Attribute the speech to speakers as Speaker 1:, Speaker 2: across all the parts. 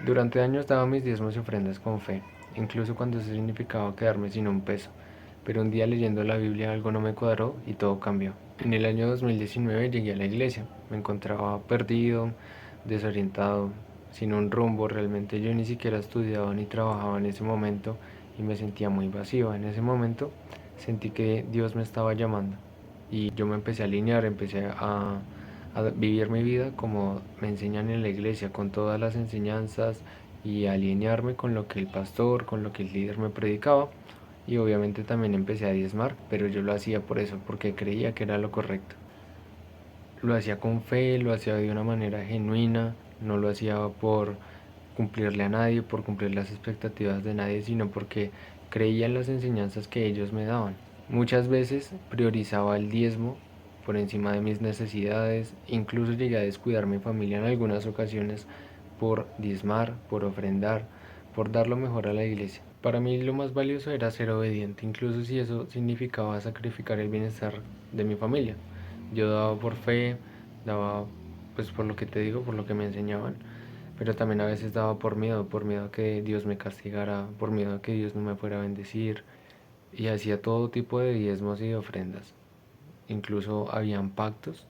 Speaker 1: Durante años daba mis diezmos y ofrendas con fe, incluso cuando eso significaba quedarme sin un peso. Pero un día leyendo la Biblia algo no me cuadró y todo cambió. En el año 2019 llegué a la iglesia. Me encontraba perdido, desorientado, sin un rumbo. Realmente yo ni siquiera estudiaba ni trabajaba en ese momento y me sentía muy vacío. En ese momento sentí que Dios me estaba llamando y yo me empecé a alinear, empecé a vivir mi vida como me enseñan en la iglesia, con todas las enseñanzas y alinearme con lo que el pastor, con lo que el líder me predicaba. Y obviamente también empecé a diezmar, pero yo lo hacía por eso, porque creía que era lo correcto. Lo hacía con fe, lo hacía de una manera genuina, no lo hacía por cumplirle a nadie, por cumplir las expectativas de nadie, sino porque creía en las enseñanzas que ellos me daban. Muchas veces priorizaba el diezmo por encima de mis necesidades, incluso llegué a descuidar mi familia en algunas ocasiones por diezmar, por ofrendar, por dar lo mejor a la iglesia. Para mí lo más valioso era ser obediente, incluso si eso significaba sacrificar el bienestar de mi familia. Yo daba por fe, daba pues por lo que te digo, por lo que me enseñaban, pero también a veces daba por miedo a que Dios me castigara, por miedo a que Dios no me fuera a bendecir, y hacía todo tipo de diezmos y de ofrendas. Incluso habían pactos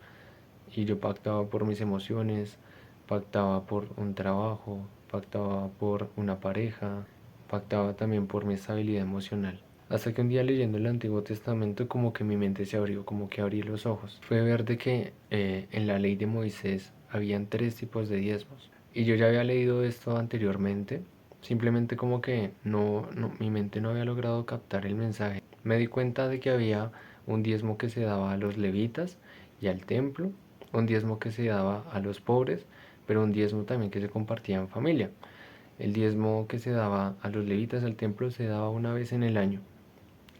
Speaker 1: y yo pactaba por mis emociones, pactaba por un trabajo, pactaba por una pareja, pactaba también por mi estabilidad emocional. Hasta que un día leyendo el Antiguo Testamento como que mi mente se abrió, como que abrí los ojos. Fue ver de que en la ley de Moisés habían tres tipos de diezmos. Y yo ya había leído esto anteriormente, simplemente como que mi mente no había logrado captar el mensaje. Me di cuenta de que había un diezmo que se daba a los levitas y al templo, un diezmo que se daba a los pobres, pero un diezmo también que se compartía en familia. El diezmo que se daba a los levitas al templo se daba una vez en el año.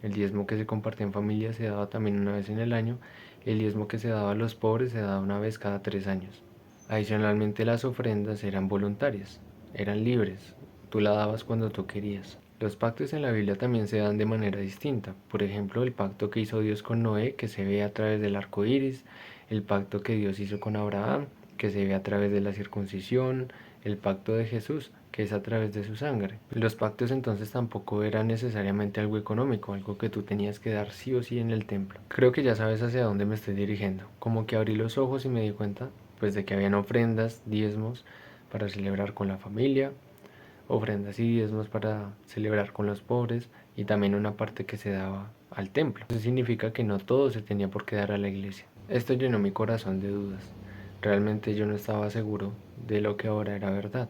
Speaker 1: El diezmo que se compartía en familia se daba también una vez en el año. El diezmo que se daba a los pobres se daba una vez cada 3 años. Adicionalmente las ofrendas eran voluntarias, eran libres. Tú la dabas cuando tú querías. Los pactos en la Biblia también se dan de manera distinta. Por ejemplo, el pacto que hizo Dios con Noé, que se ve a través del arco iris, el pacto que Dios hizo con Abraham, que se ve a través de la circuncisión, el pacto de Jesús, que es a través de su sangre. Los pactos entonces tampoco eran necesariamente algo económico, algo que tú tenías que dar sí o sí en el templo. Creo que ya sabes hacia dónde me estoy dirigiendo. Como que abrí los ojos y me di cuenta pues de que habían ofrendas, diezmos para celebrar con la familia, ofrendas y diezmos para celebrar con los pobres y también una parte que se daba al templo. Eso significa que no todo se tenía por qué dar a la iglesia. Esto llenó mi corazón de dudas. Realmente yo no estaba seguro de lo que ahora era verdad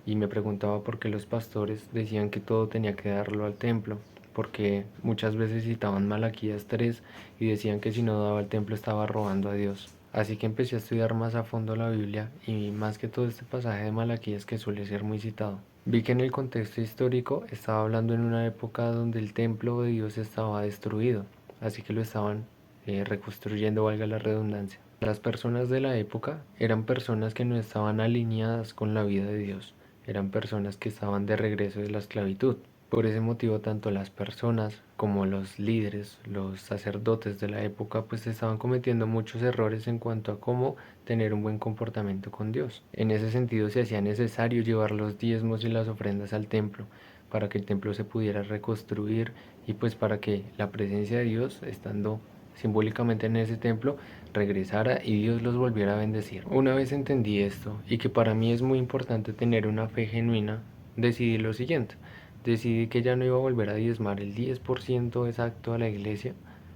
Speaker 1: y me preguntaba por qué los pastores decían que todo tenía que darlo al templo, porque muchas veces citaban Malaquías 3 y decían que si no daba al templo estaba robando a Dios. Así que empecé a estudiar más a fondo la Biblia y más que todo este pasaje de Malaquías que suele ser muy citado. Vi que en el contexto histórico estaba hablando en una época donde el templo de Dios estaba destruido, así que lo estaban reconstruyendo, valga la redundancia. Las personas de la época eran personas que no estaban alineadas con la vida de Dios, eran personas que estaban de regreso de la esclavitud. Por ese motivo, tanto las personas como los líderes, los sacerdotes de la época, pues estaban cometiendo muchos errores en cuanto a cómo tener un buen comportamiento con Dios. En ese sentido, se hacía necesario llevar los diezmos y las ofrendas al templo para que el templo se pudiera reconstruir y pues para que la presencia de Dios, estando simbólicamente en ese templo, regresara y Dios los volviera a bendecir. Una vez entendí esto y que para mí es muy importante tener una fe genuina, decidí lo siguiente. Decidí que ya no iba a volver a diezmar el 10% exacto a la iglesia,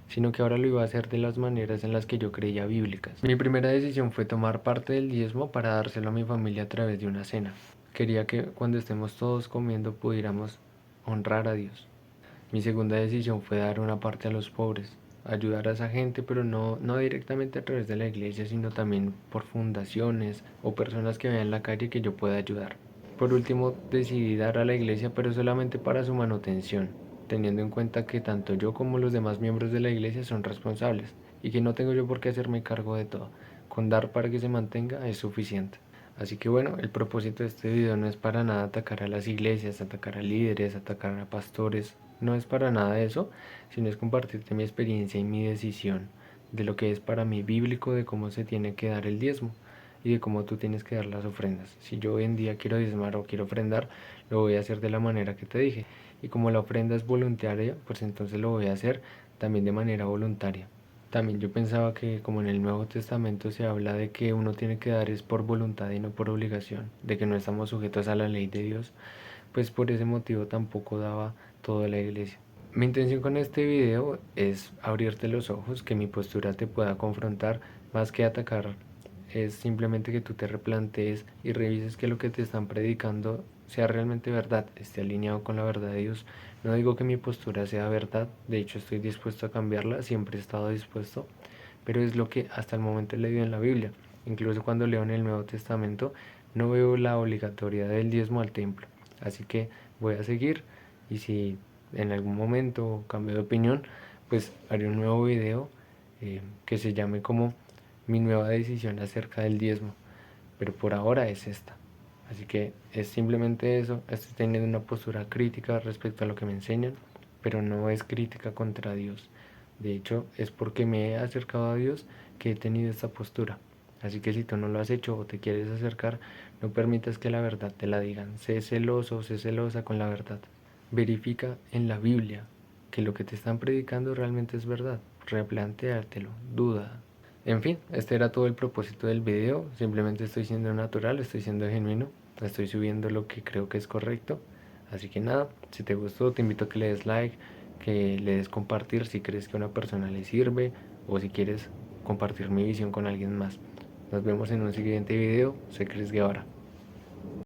Speaker 1: sino que ahora lo iba a hacer de las maneras en las que yo creía bíblicas. Mi primera decisión fue tomar parte del diezmo para dárselo a mi familia a través de una cena. Quería que cuando estemos todos comiendo pudiéramos honrar a Dios. Mi segunda decisión fue dar una parte a los pobres, ayudar a esa gente, pero no directamente a través de la iglesia, sino también por fundaciones o personas que vean en la calle que yo pueda ayudar. Por último, decidí dar a la iglesia, pero solamente para su manutención, teniendo en cuenta que tanto yo como los demás miembros de la iglesia son responsables y que no tengo yo por qué hacerme cargo de todo. Con dar para que se mantenga es suficiente. Así que bueno, el propósito de este video no es para nada atacar a las iglesias, atacar a líderes, atacar a pastores, no es para nada eso, sino es compartirte mi experiencia y mi decisión de lo que es para mí bíblico de cómo se tiene que dar el diezmo. y de cómo tú tienes que dar las ofrendas. Si yo hoy en día quiero diezmar o quiero ofrendar, lo voy a hacer de la manera que te dije. Y como la ofrenda es voluntaria, pues entonces lo voy a hacer también de manera voluntaria. También yo pensaba que como en el Nuevo Testamento se habla de que uno tiene que dar es por voluntad y no por obligación, de que no estamos sujetos a la ley de Dios, pues por ese motivo tampoco daba toda la iglesia. Mi intención con este video es abrirte los ojos, que mi postura te pueda confrontar más que atacar. Es simplemente que tú te replantees y revises que lo que te están predicando sea realmente verdad, esté alineado con la verdad de Dios. No digo que mi postura sea verdad, de hecho estoy dispuesto a cambiarla, siempre he estado dispuesto, pero es lo que hasta el momento he leído en la Biblia. Incluso cuando leo en el Nuevo Testamento no veo la obligatoriedad del diezmo al templo. Así que voy a seguir, y si en algún momento cambio de opinión, pues haré un nuevo video que se llame como mi nueva decisión acerca del diezmo. Pero por ahora es esta. Así que es simplemente eso. Estoy teniendo una postura crítica respecto a lo que me enseñan, pero no es crítica contra Dios. De hecho, es porque me he acercado a Dios que he tenido esta postura. Así que si tú no lo has hecho o te quieres acercar, no permitas que la verdad te la digan. Sé celoso, sé celosa con la verdad. Verifica en la Biblia que lo que te están predicando realmente es verdad. Replantéatelo, duda. En fin, este era todo el propósito del video. Simplemente estoy siendo natural, estoy siendo genuino, estoy subiendo lo que creo que es correcto. Así que nada, si te gustó te invito a que le des like, que le des compartir si crees que a una persona le sirve, o si quieres compartir mi visión con alguien más. Nos vemos en un siguiente video. Soy Chris Guevara.